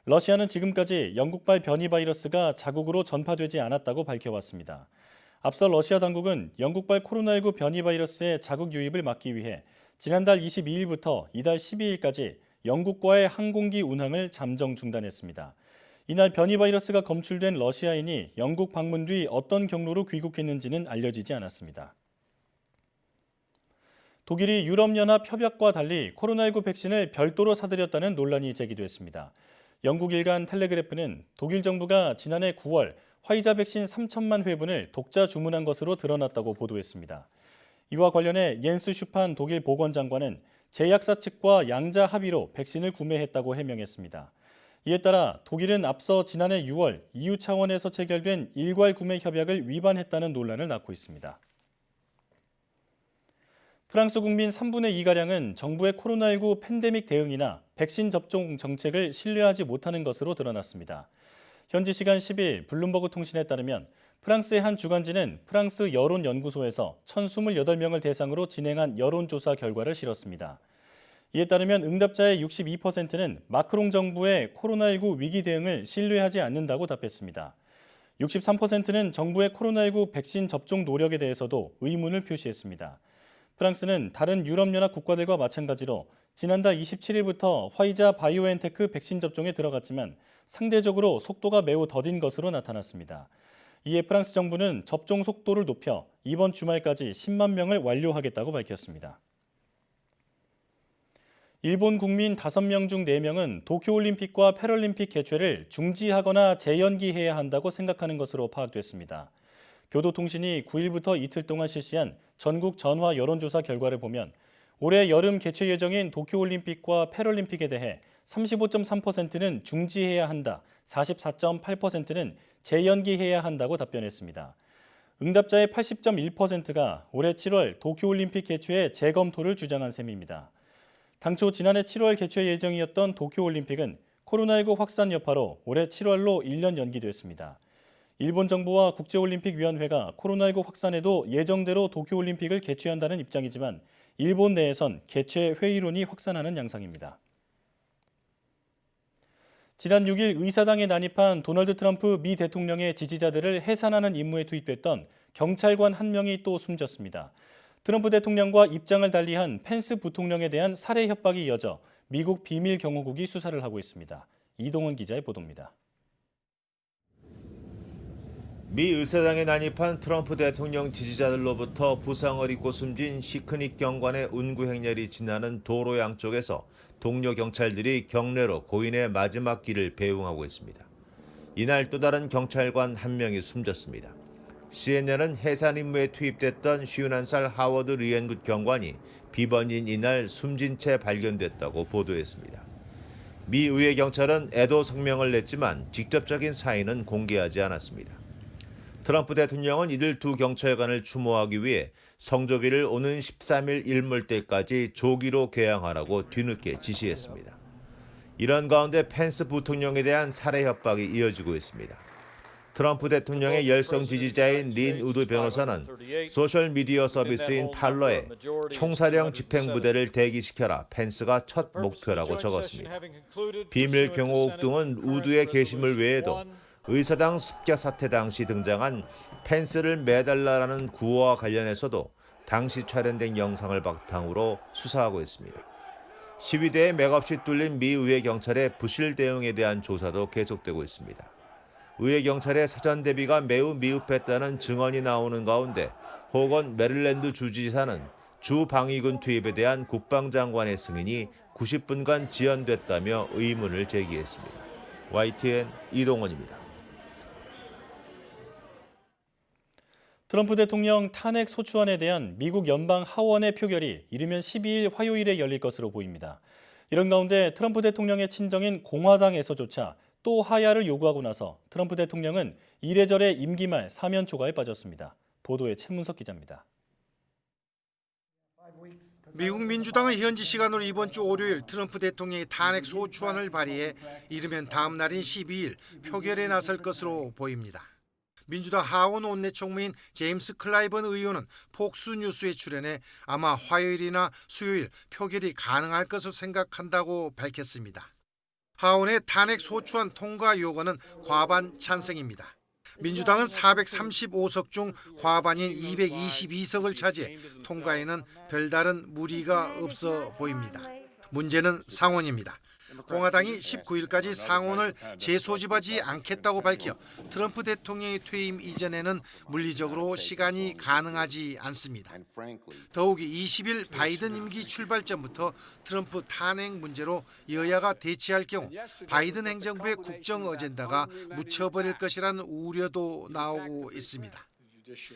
러시아는 지금까지 영국발 변이 바이러스가 자국으로 전파되지 않았다고 밝혀왔습니다. 앞서 러시아 당국은 영국발 코로나19 변이 바이러스의 자국 유입을 막기 위해 지난달 22일부터 이달 12일까지 영국과의 항공기 운항을 잠정 중단했습니다. 이날 변이 바이러스가 검출된 러시아인이 영국 방문 뒤 어떤 경로로 귀국했는지는 알려지지 않았습니다. 독일이 유럽연합 협약과 달리 코로나19 백신을 별도로 사들였다는 논란이 제기됐습니다. 영국 일간 텔레그래프는 독일 정부가 지난해 9월 화이자 백신 3천만 회분을 독자 주문한 것으로 드러났다고 보도했습니다. 이와 관련해 옌스 슈판 독일 보건장관은 제약사 측과 양자 합의로 백신을 구매했다고 해명했습니다. 이에 따라 독일은 앞서 지난해 6월 EU 차원에서 체결된 일괄 구매 협약을 위반했다는 논란을 낳고 있습니다. 프랑스 국민 3분의 2가량은 정부의 코로나19 팬데믹 대응이나 백신 접종 정책을 신뢰하지 못하는 것으로 드러났습니다. 현지 시간 10일 블룸버그 통신에 따르면 프랑스의 한 주간지는 프랑스 여론연구소에서 1,028명을 대상으로 진행한 여론조사 결과를 실었습니다. 이에 따르면 응답자의 62%는 마크롱 정부의 코로나19 위기 대응을 신뢰하지 않는다고 답했습니다. 63%는 정부의 코로나19 백신 접종 노력에 대해서도 의문을 표시했습니다. 프랑스는 다른 유럽연합 국가들과 마찬가지로 지난달 27일부터 화이자 바이오엔테크 백신 접종에 들어갔지만 상대적으로 속도가 매우 더딘 것으로 나타났습니다. 이에 프랑스 정부는 접종 속도를 높여 이번 주말까지 10만 명을 완료하겠다고 밝혔습니다. 일본 국민 5명 중 4명은 도쿄올림픽과 패럴림픽 개최를 중지하거나 재연기해야 한다고 생각하는 것으로 파악됐습니다. 교도통신이 9일부터 이틀 동안 실시한 전국 전화 여론조사 결과를 보면 올해 여름 개최 예정인 도쿄올림픽과 패럴림픽에 대해 35.3%는 중지해야 한다, 44.8%는 재연기해야 한다고 답변했습니다. 응답자의 80.1%가 올해 7월 도쿄올림픽 개최에 재검토를 주장한 셈입니다. 당초 지난해 7월 개최 예정이었던 도쿄올림픽은 코로나19 확산 여파로 올해 7월로 1년 연기됐습니다. 일본 정부와 국제올림픽위원회가 코로나19 확산에도 예정대로 도쿄올림픽을 개최한다는 입장이지만 일본 내에선 개최 회의론이 확산하는 양상입니다. 지난 6일 의사당에 난입한 도널드 트럼프 미 대통령의 지지자들을 해산하는 임무에 투입됐던 경찰관 한 명이 또 숨졌습니다. 트럼프 대통령과 입장을 달리한 펜스 부통령에 대한 살해 협박이 이어져 미국 비밀경호국이 수사를 하고 있습니다. 이동원 기자의 보도입니다. 미 의사당에 난입한 트럼프 대통령 지지자들로부터 부상을 입고 숨진 시크닉 경관의 운구 행렬이 지나는 도로 양쪽에서 동료 경찰들이 경례로 고인의 마지막 길을 배웅하고 있습니다. 이날 또 다른 경찰관 한 명이 숨졌습니다. CNN은 해산 임무에 투입됐던 51살 하워드 리엔굿 경관이 비번인 이날 숨진 채 발견됐다고 보도했습니다. 미 의회 경찰은 애도 성명을 냈지만 직접적인 사인은 공개하지 않았습니다. 트럼프 대통령은 이들 두 경찰관을 추모하기 위해 성조기를 오는 13일 일몰때까지 조기로 개항하라고 뒤늦게 지시했습니다. 이런 가운데 펜스 부통령에 대한 살해 협박이 이어지고 있습니다. 트럼프 대통령의 열성 지지자인 린 우드 변호사는 소셜미디어 서비스인 팔러에 총사령 집행부대를 대기시켜라 펜스가 첫 목표라고 적었습니다. 비밀경호국 등은 우드의 게시물 외에도 의사당 습격 사태 당시 등장한 펜스를 매달라라는 구호와 관련해서도 당시 촬영된 영상을 바탕으로 수사하고 있습니다. 시위대에 맥없이 뚫린 미 의회 경찰의 부실 대응에 대한 조사도 계속되고 있습니다. 의회 경찰의 사전 대비가 매우 미흡했다는 증언이 나오는 가운데 호건 메릴랜드 주지사는 주 방위군 투입에 대한 국방장관의 승인이 90분간 지연됐다며 의문을 제기했습니다. YTN 이동원입니다. 트럼프 대통령 탄핵 소추안에 대한 미국 연방 하원의 표결이 이르면 12일 화요일에 열릴 것으로 보입니다. 이런 가운데 트럼프 대통령의 친정인 공화당에서조차 또 하야를 요구하고 나서 트럼프 대통령은 이래저래 임기 말 사면 초과에 빠졌습니다. 보도에 최문석 기자입니다. 미국 민주당은 현지 시간으로 이번 주 월요일 트럼프 대통령이 탄핵 소추안을 발의해 이르면 다음 날인 12일 표결에 나설 것으로 보입니다. 민주당 하원 원내총무인 제임스 클라이번 의원은 폭스뉴스에 출연해 아마 화요일이나 수요일 표결이 가능할 것으로 생각한다고 밝혔습니다. 하원의 탄핵 소추안 통과 요구는 과반 찬성입니다. 민주당은 435석 중 과반인 222석을 차지해 통과에는 별다른 무리가 없어 보입니다. 문제는 상원입니다. 공화당이 19일까지 상원을 재소집하지 않겠다고 밝혀 트럼프 대통령의 퇴임 이전에는 물리적으로 시간이 가능하지 않습니다. 더욱이 20일 바이든 임기 출발 전부터 트럼프 탄핵 문제로 여야가 대치할 경우 바이든 행정부의 국정 어젠다가 묻혀버릴 것이라는 우려도 나오고 있습니다.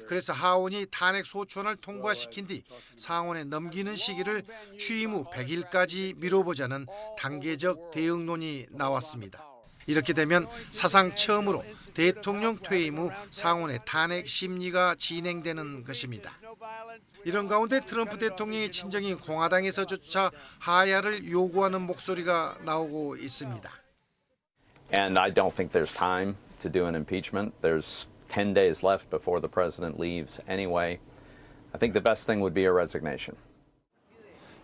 그래서 하원이 탄핵 소추안을 통과시킨 뒤 상원에 넘기는 시기를 취임 후 100일까지 미뤄보자는 단계적 대응론이 나왔습니다. 이렇게 되면 사상 처음으로 대통령 퇴임 후 상원의 탄핵 심리가 진행되는 것입니다. 이런 가운데 트럼프 대통령의 친정인 공화당에서조차 하야를 요구하는 목소리가 나오고 있습니다. And I don't think there's time to do an impeachment. There's 10 days left before the president leaves anyway. I think the best thing would be a resignation.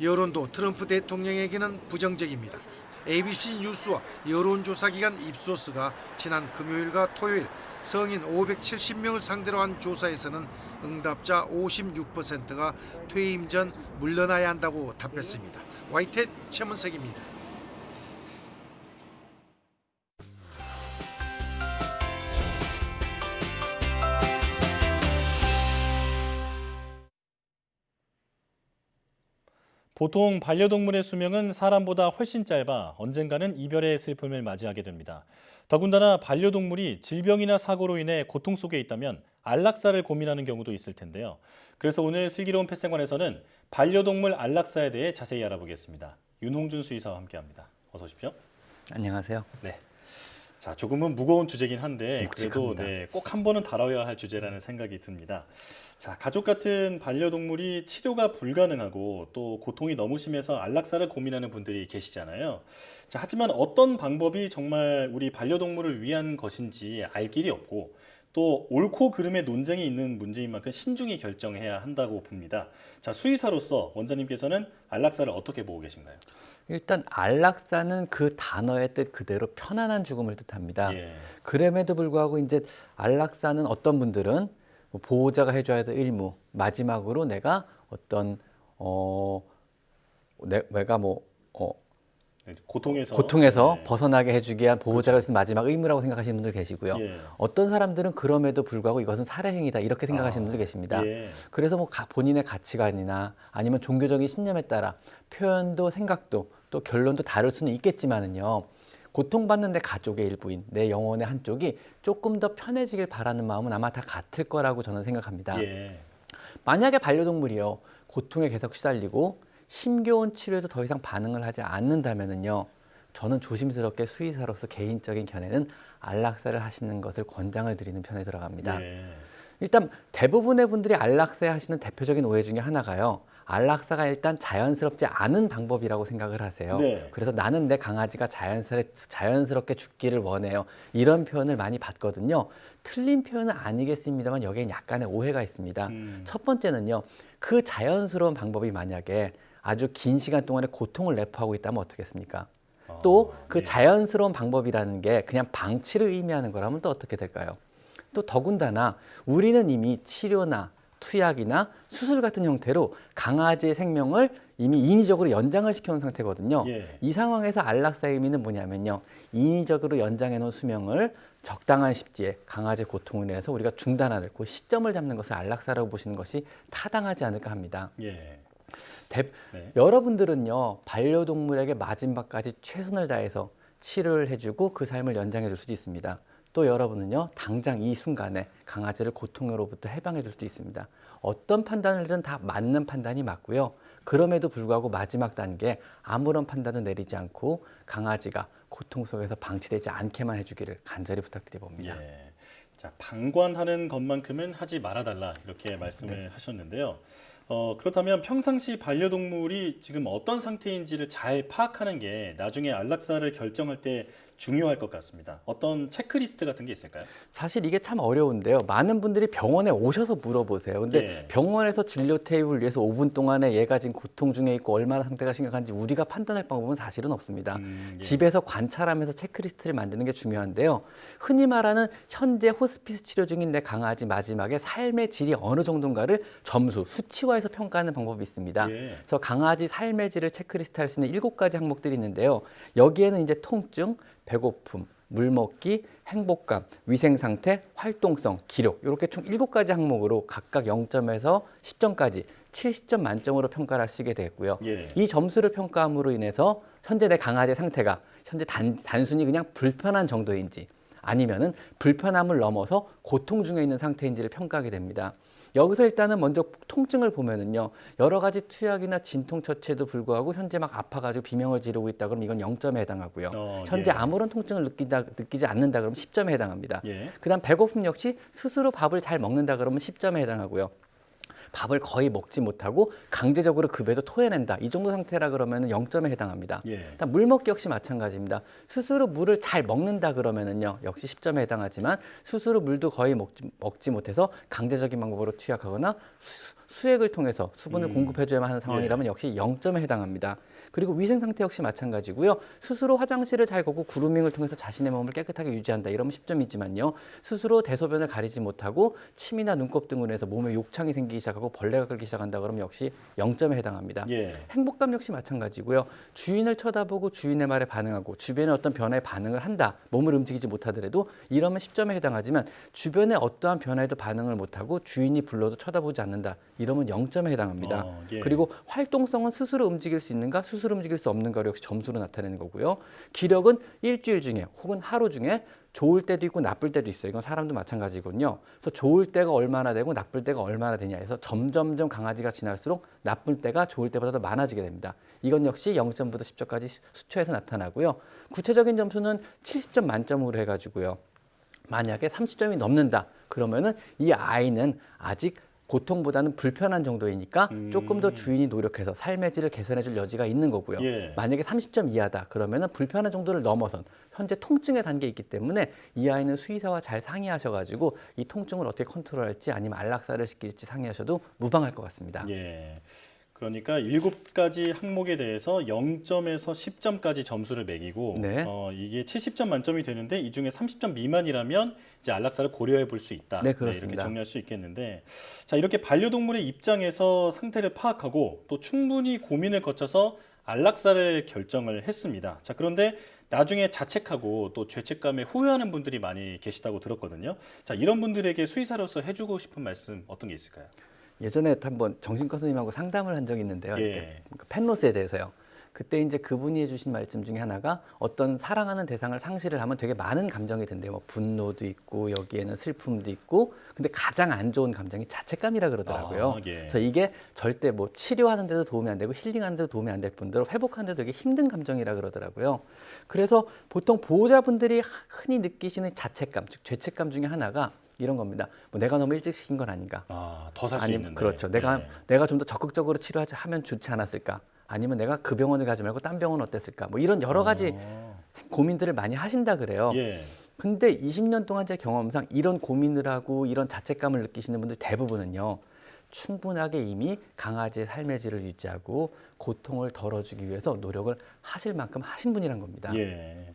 여론도 트럼프 대통령에게는 부정적입니다. ABC 뉴스와 여론조사기관 입소스가 지난 금요일과 토요일 성인 570명을 상대로 한 조사에서는 응답자 56%가 퇴임 전 물러나야 한다고 답했습니다. YTN 최문석입니다. 보통 반려동물의 수명은 사람보다 훨씬 짧아 언젠가는 이별의 슬픔을 맞이하게 됩니다. 더군다나 반려동물이 질병이나 사고로 인해 고통 속에 있다면 안락사를 고민하는 경우도 있을 텐데요. 그래서 오늘 슬기로운 펫생활에서는 반려동물 안락사에 대해 자세히 알아보겠습니다. 윤홍준 수의사와 함께합니다. 어서 오십시오. 안녕하세요. 네. 자, 조금은 무거운 주제긴 한데 그래도 묵직합니다. 꼭 한 번은 다뤄야 할 주제라는 생각이 듭니다. 자, 가족 같은 반려동물이 치료가 불가능하고 또 고통이 너무 심해서 안락사를 고민하는 분들이 계시잖아요. 자, 하지만 어떤 방법이 정말 우리 반려동물을 위한 것인지 알 길이 없고 또 옳고 그름의 논쟁이 있는 문제인 만큼 신중히 결정해야 한다고 봅니다. 자, 수의사로서 원장님께서는 안락사를 어떻게 보고 계신가요? 일단 안락사는 그 단어의 뜻 그대로 편안한 죽음을 뜻합니다. 예. 그럼에도 불구하고 이제 안락사는 어떤 분들은 뭐 보호자가 해줘야 될 의무, 마지막으로 내가 어떤 내가 뭐 고통에서 네. 벗어나게 해주기 위한 보호자가 있는 마지막 의무라고 생각하시는 분들 계시고요. 예. 어떤 사람들은 그럼에도 불구하고 이것은 살해행위다 이렇게 생각하시는 분들 계십니다. 예. 그래서 뭐 본인의 가치관이나 아니면 종교적인 신념에 따라 표현도 생각도 또 결론도 다를 수는 있겠지만은요. 고통받는 내 가족의 일부인 내 영혼의 한쪽이 조금 더 편해지길 바라는 마음은 아마 다 같을 거라고 저는 생각합니다. 예. 만약에 반려동물이요. 고통에 계속 시달리고 힘겨운 치료에도 더 이상 반응을 하지 않는다면은요. 저는 조심스럽게 수의사로서 개인적인 견해는 안락사를 하시는 것을 권장을 드리는 편에 들어갑니다. 예. 일단 대부분의 분들이 안락사에 하시는 대표적인 오해 중에 하나가요. 안락사가 일단 자연스럽지 않은 방법이라고 생각을 하세요. 네. 그래서 나는 내 강아지가 자연스럽게 죽기를 원해요. 이런 표현을 많이 받거든요. 틀린 표현은 아니겠습니다만 여기에 약간의 오해가 있습니다. 첫 번째는요. 그 자연스러운 방법이 만약에 아주 긴 시간 동안에 고통을 내포하고 있다면 어떻겠습니까? 또 그 자연스러운 방법이라는 게 그냥 방치를 의미하는 거라면 또 어떻게 될까요? 또 더군다나 우리는 이미 치료나 투약이나 수술 같은 형태로 강아지의 생명을 이미 인위적으로 연장을 시켜놓은 상태거든요. 예. 이 상황에서 안락사의 의미는 뭐냐면요. 인위적으로 연장해놓은 수명을 적당한 십지에 강아지의 고통을 인해서 우리가 중단하는 그 시점을 잡는 것을 안락사라고 보시는 것이 타당하지 않을까 합니다. 예. 여러분들은요. 반려동물에게 마지막까지 최선을 다해서 치료를 해주고 그 삶을 연장해 줄 수도 있습니다. 또 여러분은요. 당장 이 순간에 강아지를 고통으로부터 해방해 줄 수도 있습니다. 어떤 판단을든 다 맞는 판단이 맞고요. 그럼에도 불구하고 마지막 단계에 아무런 판단을 내리지 않고 강아지가 고통 속에서 방치되지 않게만 해주기를 간절히 부탁드려 봅니다. 예. 자, 방관하는 것만큼은 하지 말아달라 이렇게 말씀을 하셨는데요. 그렇다면 평상시 반려동물이 지금 어떤 상태인지를 잘 파악하는 게 나중에 안락사를 결정할 때 중요할 것 같습니다. 어떤 체크리스트 같은 게 있을까요? 사실 이게 참 어려운데요. 많은 분들이 병원에 오셔서 물어보세요. 근데 예. 병원에서 진료 테이블 위에서 5분 동안에 얘가 지금 고통 중에 있고 얼마나 상태가 심각한지 우리가 판단할 방법은 사실은 없습니다. 예. 집에서 관찰하면서 체크리스트를 만드는 게 중요한데요. 흔히 말하는 현재 호스피스 치료 중인 내 강아지 마지막에 삶의 질이 어느 정도인가를 점수, 수치화해서 평가하는 방법이 있습니다. 예. 그래서 강아지 삶의 질을 체크리스트 할 수 있는 7가지 항목들이 있는데요. 여기에는 이제 통증, 배고픔, 물 먹기, 행복감, 위생 상태, 활동성, 기록 이렇게 총 7가지 항목으로 각각 0점에서 10점까지 70점 만점으로 평가를 할 수 있게 되겠고요. 예. 이 점수를 평가함으로 인해서 현재 내 강아지의 상태가 현재 단순히 그냥 불편한 정도인지 아니면은 불편함을 넘어서 고통 중에 있는 상태인지를 평가하게 됩니다. 여기서 일단은 먼저 통증을 보면은요. 여러 가지 투약이나 진통 처치에도 불구하고 현재 막 아파가지고 비명을 지르고 있다 그러면 이건 0점에 해당하고요. 현재 예. 아무런 통증을 느끼지 않는다 그러면 10점에 해당합니다. 예. 그다음 배고픔 역시 스스로 밥을 잘 먹는다 그러면 10점에 해당하고요. 밥을 거의 먹지 못하고 강제적으로 급여도 토해낸다. 이 정도 상태라 그러면 0점에 해당합니다. 예. 일단 물 먹기 역시 마찬가지입니다. 스스로 물을 잘 먹는다 그러면은요. 역시 10점에 해당하지만 스스로 물도 거의 먹지 못해서 강제적인 방법으로 투약하거나 수액을 통해서 수분을 공급해줘야만 하는 상황이라면 역시 0점에 해당합니다. 그리고 위생 상태 역시 마찬가지고요. 스스로 화장실을 잘 가고 그루밍을 통해서 자신의 몸을 깨끗하게 유지한다. 이러면 10점이지만요. 스스로 대소변을 가리지 못하고 침이나 눈곱 등으로 해서 몸에 욕창이 생기기 시작하고 벌레가 끓기 시작한다 그러면 역시 0점에 해당합니다. 예. 행복감 역시 마찬가지고요. 주인을 쳐다보고 주인의 말에 반응하고 주변의 어떤 변화에 반응을 한다. 몸을 움직이지 못하더라도 이러면 10점에 해당하지만 주변의 어떠한 변화에도 반응을 못하고 주인이 불러도 쳐다보지 않는다. 이러면 0점에 해당합니다. 예. 그리고 활동성은 스스로 움직일 수 있는가? 스스로 움직일 수 없는 거를 역시 점수로 나타내는 거고요. 기력은 일주일 중에 혹은 하루 중에 좋을 때도 있고 나쁠 때도 있어요. 이건 사람도 마찬가지거든요. 그래서 좋을 때가 얼마나 되고 나쁠 때가 얼마나 되냐 해서 점점점 강아지가 지날수록 나쁠 때가 좋을 때보다 더 많아지게 됩니다. 이건 역시 0점부터 10점까지 수초에서 나타나고요. 구체적인 점수는 70점 만점으로 해가지고요. 만약에 30점이 넘는다 그러면은 이 아이는 아직 고통보다는 불편한 정도이니까 조금 더 주인이 노력해서 삶의 질을 개선해 줄 여지가 있는 거고요. 예. 만약에 30점 이하다 그러면은 불편한 정도를 넘어선 현재 통증의 단계에 있기 때문에 이 아이는 수의사와 잘 상의하셔가지고 이 통증을 어떻게 컨트롤할지 아니면 안락사를 시킬지 상의하셔도 무방할 것 같습니다. 예. 그러니까 7가지 항목에 대해서 0점에서 10점까지 점수를 매기고 네. 이게 70점 만점이 되는데 이 중에 30점 미만이라면 이제 안락사를 고려해 볼 수 있다. 네, 그렇습니다. 이렇게 정리할 수 있겠는데 자, 이렇게 반려동물의 입장에서 상태를 파악하고 또 충분히 고민을 거쳐서 안락사를 결정을 했습니다. 자, 그런데 나중에 자책하고 또 죄책감에 후회하는 분들이 많이 계시다고 들었거든요. 자, 이런 분들에게 수의사로서 해주고 싶은 말씀 어떤 게 있을까요? 예전에 한번 정신과 선생님하고 상담을 한 적이 있는데요. 예. 펜로스에 대해서요. 그때 이제 그분이 해주신 말씀 중에 하나가 어떤 사랑하는 대상을 상실을 하면 되게 많은 감정이 든대요. 뭐 분노도 있고 여기에는 슬픔도 있고 근데 가장 안 좋은 감정이 자책감이라 그러더라고요. 예. 그래서 이게 절대 뭐 치료하는 데도 도움이 안 되고 힐링하는 데도 도움이 안 될 뿐더러 회복하는 데도 되게 힘든 감정이라 그러더라고요. 그래서 보통 보호자분들이 흔히 느끼시는 자책감, 즉 죄책감 중에 하나가 이런 겁니다. 뭐 내가 너무 일찍 시킨 건 아닌가? 더 살 수 있는데. 그렇죠. 내가 좀 더 적극적으로 치료하면 좋지 않았을까? 아니면 내가 그 병원을 가지 말고 딴 병원 어땠을까? 뭐 이런 여러 가지 고민들을 많이 하신다 그래요. 예. 근데 20년 동안 제 경험상 이런 고민을 하고 이런 자책감을 느끼시는 분들 대부분은요. 충분하게 이미 강아지의 삶의 질을 유지하고 고통을 덜어주기 위해서 노력을 하실 만큼 하신 분이란 겁니다. 예.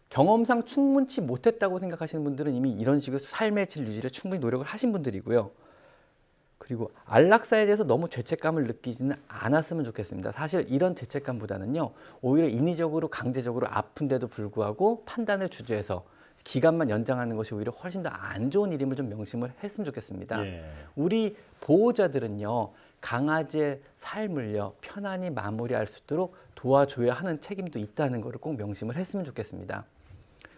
경험상 충분치 못했다고 생각하시는 분들은 이미 이런 식으로 삶의 질 유지를 충분히 노력을 하신 분들이고요. 그리고 안락사에 대해서 너무 죄책감을 느끼지는 않았으면 좋겠습니다. 사실 이런 죄책감보다는요. 오히려 인위적으로 강제적으로 아픈데도 불구하고 판단을 주저해서 기간만 연장하는 것이 오히려 훨씬 더 안 좋은 일임을 좀 명심을 했으면 좋겠습니다. 예. 우리 보호자들은요. 강아지의 삶을요. 편안히 마무리할 수 있도록 도와줘야 하는 책임도 있다는 것을 꼭 명심을 했으면 좋겠습니다.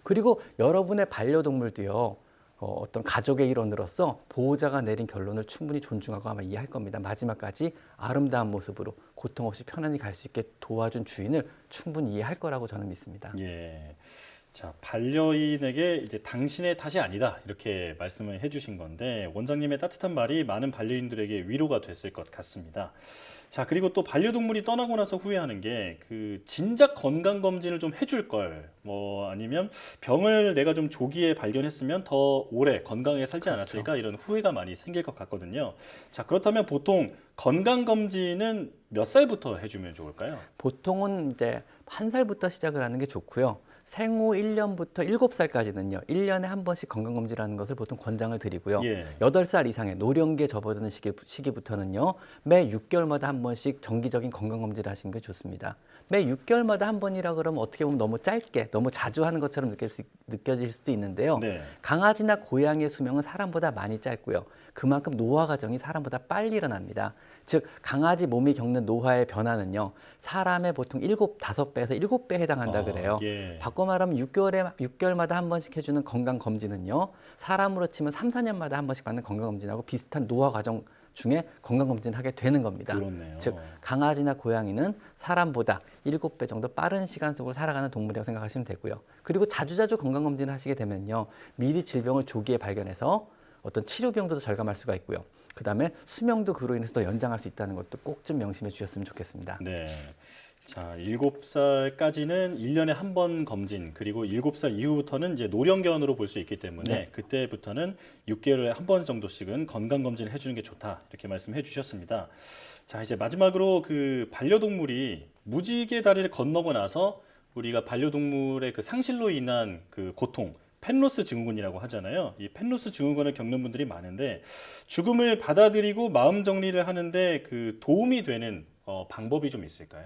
그리고 여러분의 반려동물도요. 어떤 가족의 일원으로서 보호자가 내린 결론을 충분히 존중하고 아마 이해할 겁니다. 마지막까지 아름다운 모습으로 고통 없이 편안히 갈 수 있게 도와준 주인을 충분히 이해할 거라고 저는 믿습니다. 예. 자, 반려인에게 이제 당신의 탓이 아니다 이렇게 말씀을 해주신 건데 원장님의 따뜻한 말이 많은 반려인들에게 위로가 됐을 것 같습니다. 자, 그리고 또 반려동물이 떠나고 나서 후회하는 게 그 진작 건강 검진을 좀 해줄 걸, 뭐 아니면 병을 내가 좀 조기에 발견했으면 더 오래 건강하게 살지 않았을까 이런 후회가 많이 생길 것 같거든요. 자, 그렇다면 보통 건강 검진은 몇 살부터 해주면 좋을까요? 보통은 이제 1살부터 시작을 하는 게 좋고요. 생후 1년부터 7살까지는요. 1년에 한 번씩 건강검진을 하는 것을 보통 권장을 드리고요. 예. 8살 이상의 노령기에 접어드는 시기부터는요. 매 6개월마다 한 번씩 정기적인 건강검진을 하시는 게 좋습니다. 매 6개월마다 한 번이라 그러면 어떻게 보면 너무 짧게, 너무 자주 하는 것처럼 느껴질 수도 있는데요. 네. 강아지나 고양이의 수명은 사람보다 많이 짧고요. 그만큼 노화 과정이 사람보다 빨리 일어납니다. 즉 강아지 몸이 겪는 노화의 변화는요. 사람의 보통 5배에서 7배에 해당한다 그래요. 예. 바꿔 말하면 6개월마다 한 번씩 해주는 건강검진은요. 사람으로 치면 3, 4년마다 한 번씩 받는 건강검진하고 비슷한 노화 과정 중에 건강검진을 하게 되는 겁니다. 그렇네요. 즉 강아지나 고양이는 사람보다 7배 정도 빠른 시간 속을 살아가는 동물이라고 생각하시면 되고요. 그리고 자주자주 건강검진을 하시게 되면요. 미리 질병을 조기에 발견해서 어떤 치료 비용도 절감할 수가 있고요. 그다음에 수명도 그로 인해서 더 연장할 수 있다는 것도 꼭 좀 명심해 주셨으면 좋겠습니다. 네. 자, 7살까지는 1년에 한 번 검진, 그리고 7살 이후부터는 이제 노령견으로 볼 수 있기 때문에 네. 그때부터는 6개월에 한 번 정도씩은 건강 검진을 해주는 게 좋다 이렇게 말씀해 주셨습니다. 자, 이제 마지막으로 그 반려동물이 무지개 다리를 건너고 나서 우리가 반려동물의 그 상실로 인한 그 고통, 펜로스 증후군이라고 하잖아요. 이 펜로스 증후군을 겪는 분들이 많은데 죽음을 받아들이고 마음 정리를 하는데 그 도움이 되는 방법이 좀 있을까요?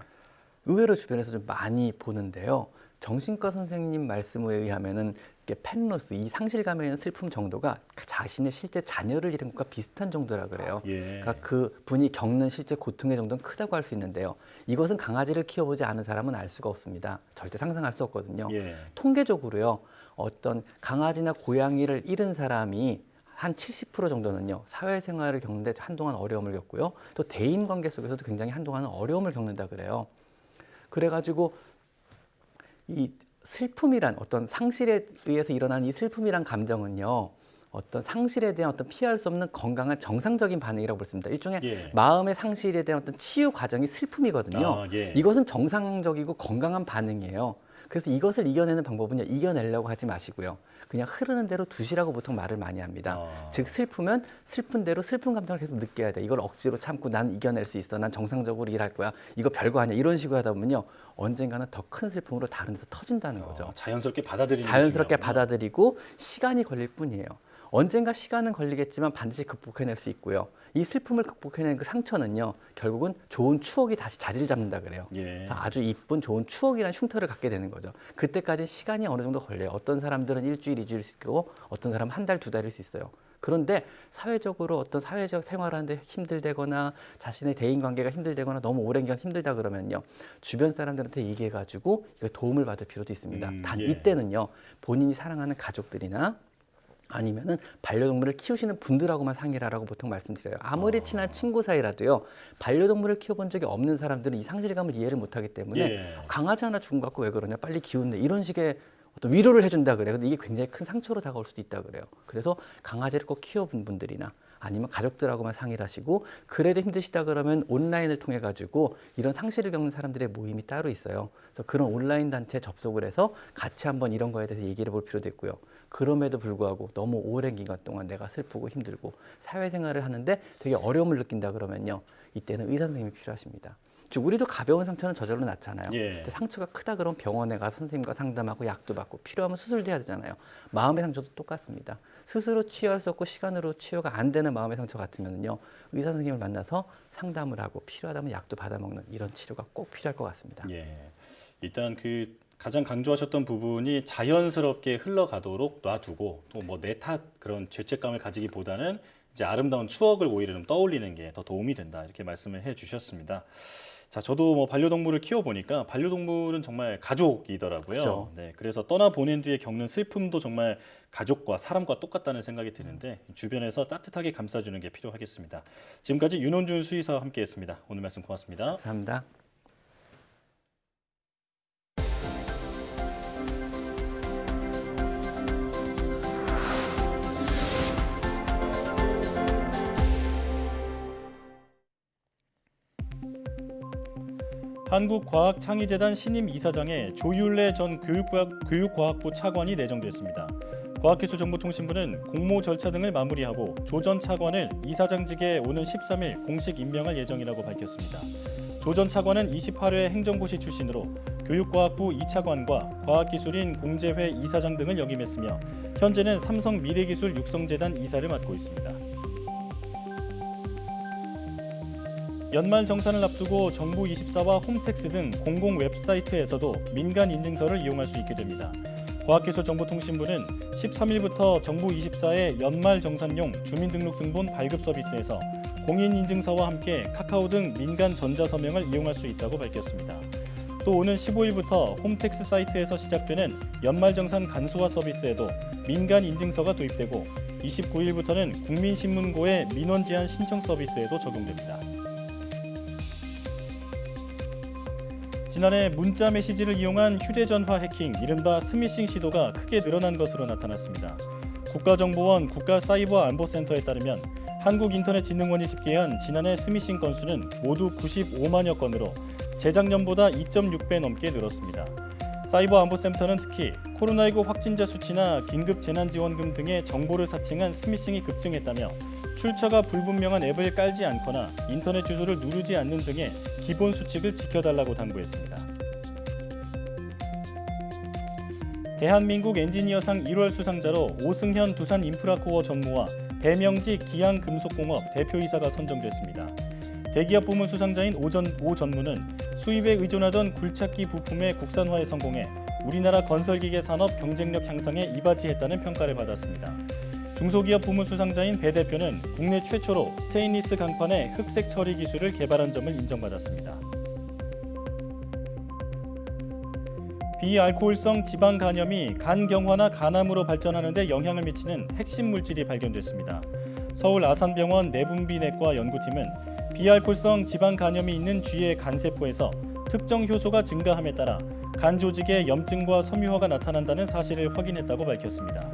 의외로 주변에서 좀 많이 보는데요. 정신과 선생님 말씀에 의하면은 이게 펜로스, 이 상실감에 있는 슬픔 정도가 자신의 실제 자녀를 잃은 것과 비슷한 정도라 그래요. 그러니까 그 분이 겪는 실제 고통의 정도는 크다고 할 수 있는데요. 이것은 강아지를 키워보지 않은 사람은 알 수가 없습니다. 절대 상상할 수 없거든요. 통계적으로요. 어떤 강아지나 고양이를 잃은 사람이 한 70% 정도는요. 사회생활을 겪는데 한동안 어려움을 겪고요. 또 대인관계 속에서도 굉장히 한동안은 어려움을 겪는다 그래요. 그래가지고 이 슬픔이란 어떤 상실에 의해서 일어나는 이 슬픔이란 감정은요. 어떤 상실에 대한 어떤 피할 수 없는 건강한 정상적인 반응이라고 볼 수 있습니다. 일종의 마음의 상실에 대한 어떤 치유 과정이 슬픔이거든요. 이것은 정상적이고 건강한 반응이에요. 그래서 이것을 이겨내는 방법은요. 이겨내려고 하지 마시고요. 그냥 흐르는 대로 두시라고 보통 말을 많이 합니다. 즉 슬프면 슬픈 대로 슬픈 감정을 계속 느껴야 돼. 이걸 억지로 참고 난 이겨낼 수 있어. 난 정상적으로 일할 거야. 이거 별거 아니야. 이런 식으로 하다 보면요. 언젠가는 더 큰 슬픔으로 다른 데서 터진다는 거죠. 자연스럽게 받아들이는 자연스럽게 받아들이고 시간이 걸릴 뿐이에요. 언젠가 시간은 걸리겠지만 반드시 극복해낼 수 있고요. 이 슬픔을 극복해낸 그 상처는요. 결국은 좋은 추억이 다시 자리를 잡는다 그래요. 그래서 아주 이쁜 좋은 추억이라는 흉터를 갖게 되는 거죠. 그때까지 시간이 어느 정도 걸려요. 어떤 사람들은 일주일, 이주일 수 있고 어떤 사람은 한 달, 두 달일 수 있어요. 그런데 사회적으로 어떤 사회적 생활하는데 힘들다거나 자신의 대인관계가 힘들다거나 너무 오랜 기간 힘들다 그러면요. 주변 사람들한테 얘기해가지고 도움을 받을 필요도 있습니다. 단 이때는요. 본인이 사랑하는 가족들이나 아니면은 반려동물을 키우시는 분들하고만 상의를 하라고 보통 말씀드려요. 아무리 친한 친구 사이라도요. 반려동물을 키워본 적이 없는 사람들은 이 상실감을 이해를 못하기 때문에 강아지 하나 준 것 같고 왜 그러냐 빨리 기운내 이런 식의 어떤 위로를 해준다 그래요. 근데 이게 굉장히 큰 상처로 다가올 수도 있다 그래요. 그래서 강아지를 꼭 키워본 분들이나 아니면 가족들하고만 상의를 하시고 그래도 힘드시다 그러면 온라인을 통해 가지고 이런 상실을 겪는 사람들의 모임이 따로 있어요. 그래서 그런 온라인 단체에 접속을 해서 같이 한번 이런 거에 대해서 얘기를 볼 필요도 있고요. 그럼에도 불구하고 너무 오랜 기간 동안 내가 슬프고 힘들고 사회생활을 하는데 되게 어려움을 느낀다 그러면요. 이때는 의사 선생님이 필요하십니다. 즉 우리도 가벼운 상처는 저절로 낫잖아요. 근데 상처가 크다 그러면 병원에 가서 선생님과 상담하고 약도 받고 필요하면 수술도 해야 되잖아요. 마음의 상처도 똑같습니다. 스스로 치유할 수 없고 시간으로 치유가 안 되는 마음의 상처 같으면요. 의사 선생님을 만나서 상담을 하고 필요하다면 약도 받아먹는 이런 치료가 꼭 필요할 것 같습니다. 일단 가장 강조하셨던 부분이 자연스럽게 흘러가도록 놔두고 또 뭐 내 탓 그런 죄책감을 가지기보다는 이제 아름다운 추억을 오히려 좀 떠올리는 게 더 도움이 된다 이렇게 말씀을 해주셨습니다. 자, 저도 뭐 반려동물을 키워보니까 반려동물은 정말 가족이더라고요. 그렇죠. 그래서 떠나보낸 뒤에 겪는 슬픔도 정말 가족과 사람과 똑같다는 생각이 드는데 주변에서 따뜻하게 감싸주는 게 필요하겠습니다. 지금까지 윤원준 수의사와 함께했습니다. 오늘 말씀 고맙습니다. 감사합니다. 한국과학창의재단 신임 이사장에 조율래 전 교육과학부 차관이 내정됐습니다. 과학기술정보통신부는 공모 절차 등을 마무리하고 조 전 차관을 이사장직에 오는 13일 공식 임명할 예정이라고 밝혔습니다. 조 전 차관은 28회 행정고시 출신으로 교육과학부 2차관과 과학기술인 공제회 이사장 등을 역임했으며 현재는 삼성 미래기술 육성재단 이사를 맡고 있습니다. 연말 정산을 앞두고 정부24와 홈택스 등 공공 웹사이트에서도 민간 인증서를 이용할 수 있게 됩니다. 과학기술정보통신부는 13일부터 정부24의 연말 정산용 주민등록등본 발급 서비스에서 공인인증서와 함께 카카오 등 민간 전자서명을 이용할 수 있다고 밝혔습니다. 또 오는 15일부터 홈택스 사이트에서 시작되는 연말정산 간소화 서비스에도 민간 인증서가 도입되고 29일부터는 국민신문고의 민원 제한 신청 서비스에도 적용됩니다. 지난해 문자 메시지를 이용한 휴대전화 해킹, 이른바 스미싱 시도가 크게 늘어난 것으로 나타났습니다. 국가정보원 국가사이버안보센터에 따르면 한국인터넷진흥원이 집계한 지난해 스미싱 건수는 모두 95만여 건으로 재작년보다 2.6배 넘게 늘었습니다. 사이버안보센터는 특히 코로나19 확진자 수치나 긴급재난지원금 등의 정보를 사칭한 스미싱이 급증했다며 출처가 불분명한 앱을 깔지 않거나 인터넷 주소를 누르지 않는 등의 기본 수칙을 지켜달라고 당부했습니다. 대한민국 엔지니어상 1월 수상자로 오승현 두산인프라코어 전무와 배명직 기양금속공업 대표이사가 선정됐습니다. 대기업 부문 수상자인 오 전무는 수입에 의존하던 굴착기 부품의 국산화에 성공해 우리나라 건설기계 산업 경쟁력 향상에 이바지했다는 평가를 받았습니다. 중소기업 부문 수상자인 배 대표는 국내 최초로 스테인리스 강판의 흑색 처리 기술을 개발한 점을 인정받았습니다. 비알코올성 지방 간염이 간 경화나 간암으로 발전하는 데 영향을 미치는 핵심 물질이 발견됐습니다. 서울 아산병원 내분비내과 연구팀은 비알코올성 지방 간염이 있는 쥐의 간세포에서 특정 효소가 증가함에 따라 간 조직에 염증과 섬유화가 나타난다는 사실을 확인했다고 밝혔습니다.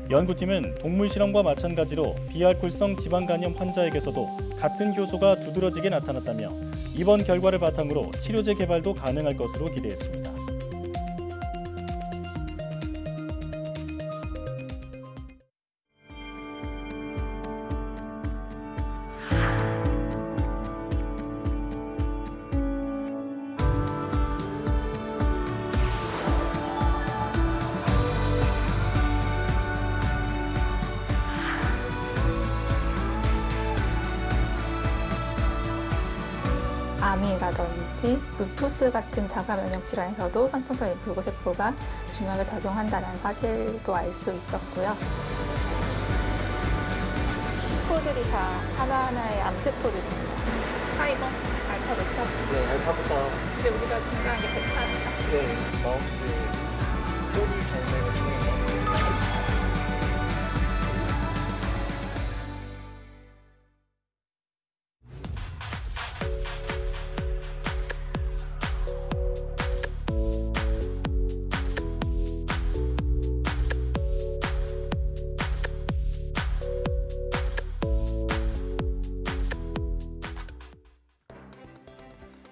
연구팀은 동물 실험과 마찬가지로 비알코올성 지방 간염 환자에게서도 같은 효소가 두드러지게 나타났다며 이번 결과를 바탕으로 치료제 개발도 가능할 것으로 기대했습니다. 암이라든지 루푸스 같은 자가 면역 질환에서도 선천성 불구세포가 중요하게 작용한다는 사실도 알 수 있었고요. 세포들이 다 하나하나의 암세포들입니다. 파이버, 알파, 베타. 네, 알파, 베타. 근데 우리가 증가한 게 베타입니다. 네, 마우스 꼬리 장면을 통해서.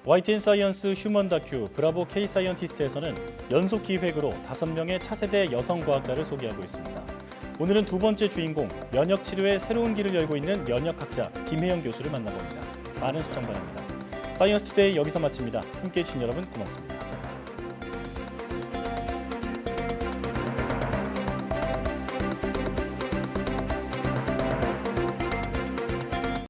YTN 사이언스 휴먼 다큐 브라보 K 사이언티스트에서는 연속 기획으로 5명의 차세대 여성 과학자를 소개하고 있습니다. 오늘은 두 번째 주인공, 면역 치료의 새로운 길을 열고 있는 면역학자 김혜영 교수를 만나봅니다. 많은 시청 바랍니다. 사이언스 투데이 여기서 마칩니다. 함께해 주신 여러분 고맙습니다.